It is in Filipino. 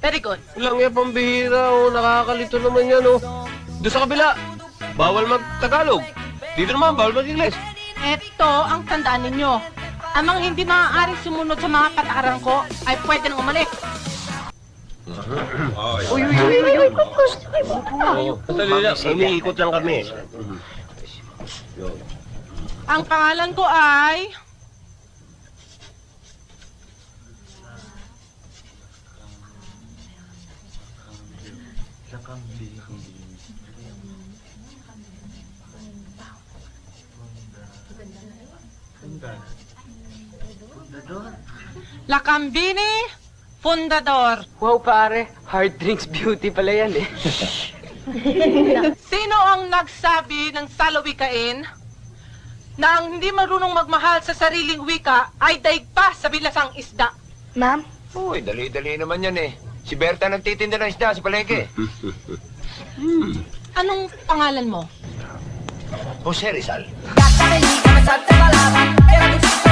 Very good. Lang yan, pambihira, oh. Nakakalito naman yan, oh. Doon sa kabila, bawal mag-Tagalog. Dito naman, bawal mag-Ingles. Ito ang tandaan ninyo. Amang hindi maaaring sumunod sa mga patakaran ko ay pwede nang umalis. Uy, focus. Sandali lang, umiikot lang kami. Ang pangalan ko ay... Lakambini Fundador. Wow, pare. Hard drinks beauty pala yan eh. Sino ang nagsabi ng salawikain na ang hindi marunong magmahal sa sariling wika ay daig pa sa bilasang isda? Ma'am? Uy, dali-dali naman yan eh. Si Berta nagtitinda ng isda sa palengke. Anong pangalan mo? Jose Rizal. Gasta de liga, me salta la lava, era tu